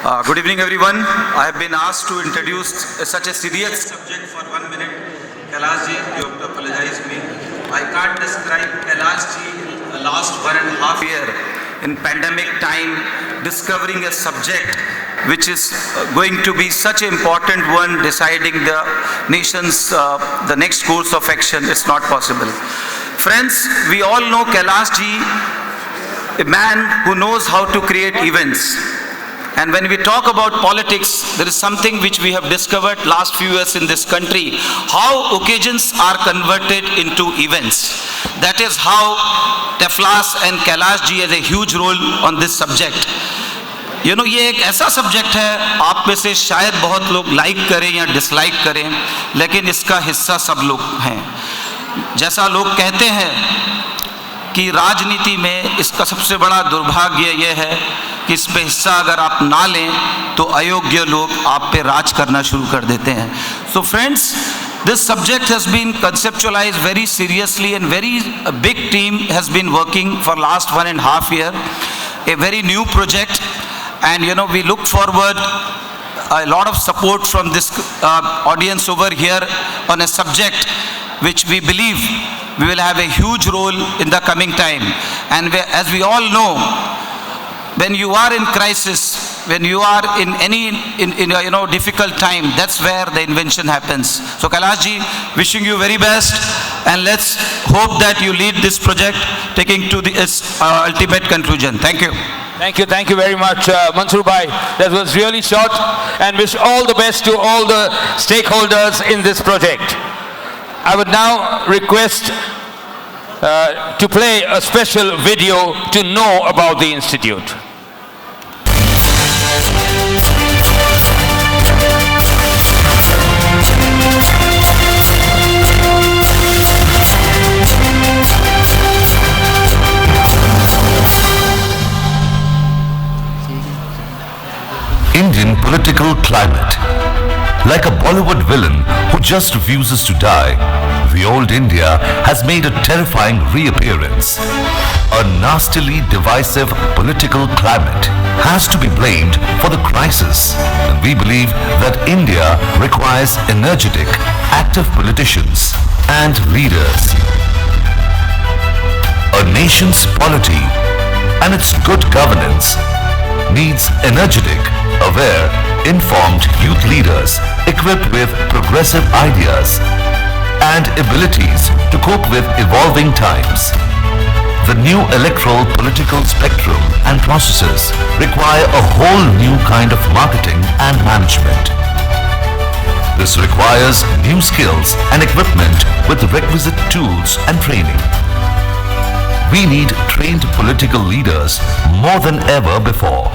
Good evening, everyone. I have been asked to introduce such a serious subject for 1 minute. Kailash ji, you have to apologize me. I can't describe Kailash ji in last 1.5 years in pandemic time, discovering a subject which is going to be such an important one, deciding the nation's the next course of action. It's not possible. Friends, we all know Kailash ji, a man who knows how to create events. And when we talk about politics, there is something which we have discovered last few years in this country, how occasions are converted into events. That is how Teflas and Kailash ji has a huge role on this subject. You know, ये एक ऐसा subject है, आप में से शायद बहुत लोग लाइक करें या डिसलाइक करें, लेकिन इसका हिस्सा सब लोग हैं. जैसा लोग कहते हैं कि राजनीति में इसका सबसे बड़ा दुर्भाग्य ये है कि इस पे हिस्सा अगर आप ना लें तो अयोग्य लोग आप पे राज करना शुरू कर देते हैं. So friends, this subject has been conceptualized very seriously and very a big team has been working for last 1.5 years, a very new project, and you know, we look forward a lot of support from this audience over here on a subject which we believe we will have a huge role in the coming time. And as we all know, when you are in crisis, when you are in any difficult time, that's where the invention happens. So Kailash ji, wishing you very best, and let's hope that you lead this project taking to its ultimate conclusion. Thank you. Thank you very much, Mansoor Bhai. That was really short, and wish all the best to all the stakeholders in this project. I would now request to play a special video to know about the Institute. Indian political climate. Like a Bollywood villain who just refuses to die, the old India has made a terrifying reappearance. A nastily divisive political climate has to be blamed for the crisis, and we believe that India requires energetic, active politicians and leaders. A nation's polity and its good governance needs energetic, aware, informed youth leaders equipped with progressive ideas and abilities to cope with evolving times. The new electoral political spectrum and processes require a whole new kind of marketing and management. This requires new skills and equipment with the requisite tools and training. We need trained political leaders more than ever before.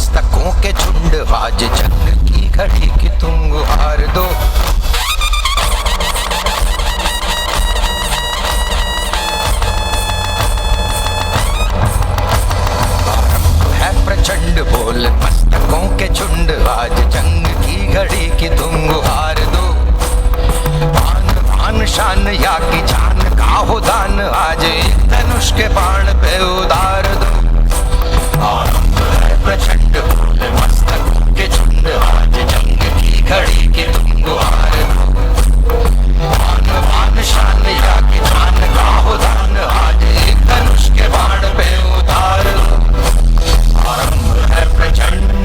मस्तकों के झुंड आज जंग की घड़ी की तुम गुहार दो। प्रचंड बोल मस्तकों के झुंड आज जंग की घड़ी की तुम गुहार दो। आन बान शान या की जान का हो दान आज एक धनुष के बाण पे उतार दो। आरंभ है प्रचंड बोल मस्तकों के झुंड आज जंग की घड़ी की तुम गुहार दो। आन बान शान या की जान का हो दान आज एक धनुष के बाण पे उतार दो। आरंभ है प्रचंड।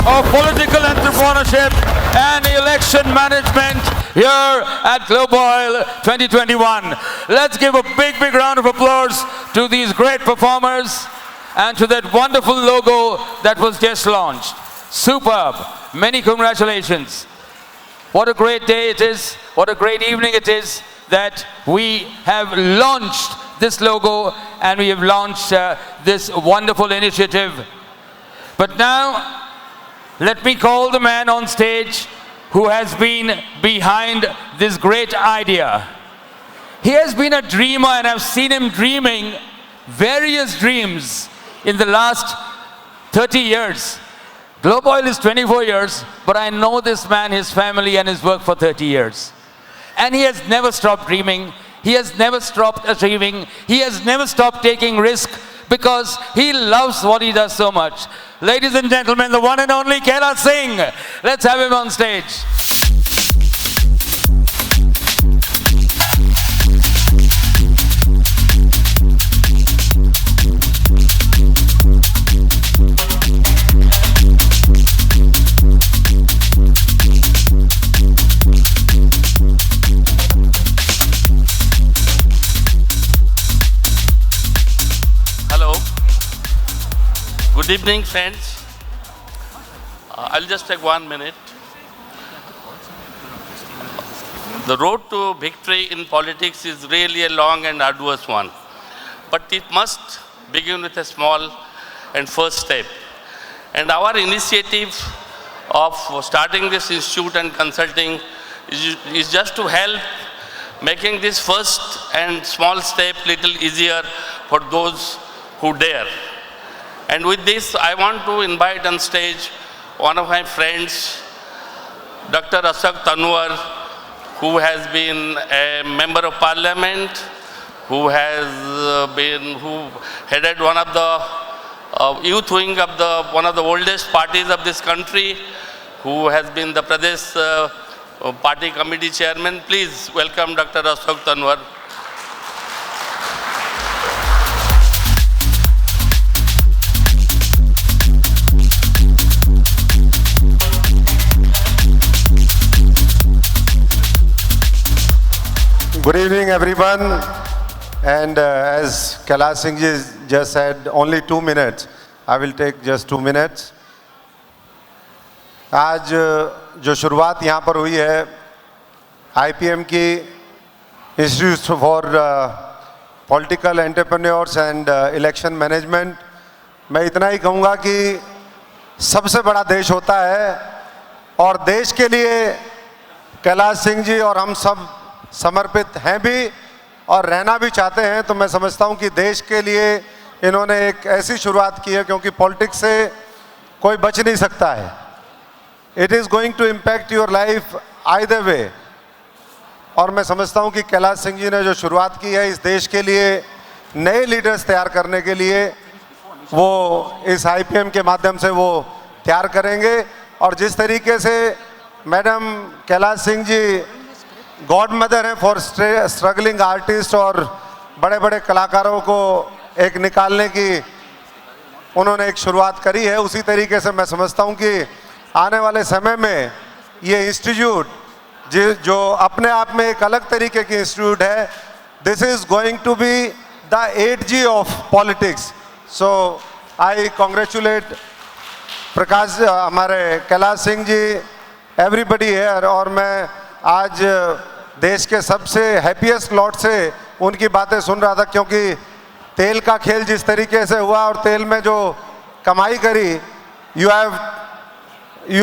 of Political Entrepreneurship and Election Management here at Globe Oil 2021. Let's give a big round of applause to these great performers and to that wonderful logo that was just launched. Superb. Many congratulations. What a great day it is. What a great evening it is that we have launched this logo and we have launched this wonderful initiative. But now, let me call the man on stage who has been behind this great idea. He has been a dreamer, and I've seen him dreaming various dreams in the last 30 years. Globe Oil is 24 years, but I know this man, his family, and his work for 30 years. And he has never stopped dreaming. He has never stopped achieving. He has never stopped taking risk because he loves what he does so much. Ladies and gentlemen, the one and only Kailash Singh. Let's have him on stage. Good evening, friends. I'll just take 1 minute. The road to victory in politics is really a long and arduous one, but it must begin with a small and first step. And our initiative of starting this institute and consulting is just to help making this first and small step little easier for those who dare. And with this, I want to invite on stage one of my friends, Dr. Ashok Tanwar, who has been a member of parliament, who headed one of the youth wing of one of the oldest parties of this country, who has been the Pradesh party committee chairman. Please welcome Dr. Ashok Tanwar. Good evening, everyone. And as Kailash Singh ji just said, only 2 minutes. I will take just 2 minutes. आज जो शुरुआत यहाँ पर हुई है IPM की institute for political entrepreneurs and election management, मैं इतना ही कहूँगा कि सबसे बड़ा देश होता है और देश के लिए कैलाश सिंह जी और हम सब समर्पित हैं भी और रहना भी चाहते हैं। तो मैं समझता हूं कि देश के लिए इन्होंने एक ऐसी शुरुआत की है, क्योंकि पॉलिटिक्स से कोई बच नहीं सकता है। It is going to impact your life either way. और मैं समझता हूं कि कैलाश सिंह जी ने जो शुरुआत की है इस देश के लिए नए लीडर्स तैयार करने के लिए, वो इस IPM के माध्यम से वो तैयार करेंगे। और जिस तरीके से मैडम कैलाश सिंह जी गॉड मदर है फॉर स्ट्रगलिंग आर्टिस्ट और बड़े बड़े कलाकारों को एक निकालने की उन्होंने एक शुरुआत करी है, उसी तरीके से मैं समझता हूं कि आने वाले समय में ये इंस्टीट्यूट जो अपने आप में एक अलग तरीके की इंस्टीट्यूट है, this is going to be the 8G of politics. So I congratulate Prakash, हमारे कैलाश सिंह जी, एवरीबडी हियर। और मैं आज देश के सबसे हैप्पीएस्ट लॉट से उनकी बातें सुन रहा था, क्योंकि तेल का खेल जिस तरीके से हुआ और तेल में जो कमाई करी, you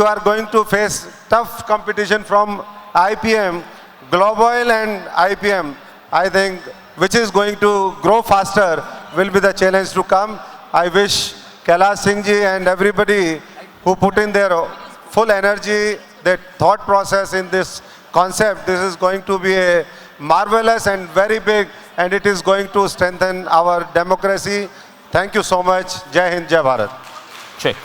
are going to face tough competition from IPM, Global and IPM, I think, which is going to grow faster, will be the challenge to come. I wish Kailash Singh ji and everybody who put in their full energy, their thought process in this concept. This is going to be a marvelous and very big, and it is going to strengthen our democracy. Thank you so much. Jai Hind, Jai Bharat. Check.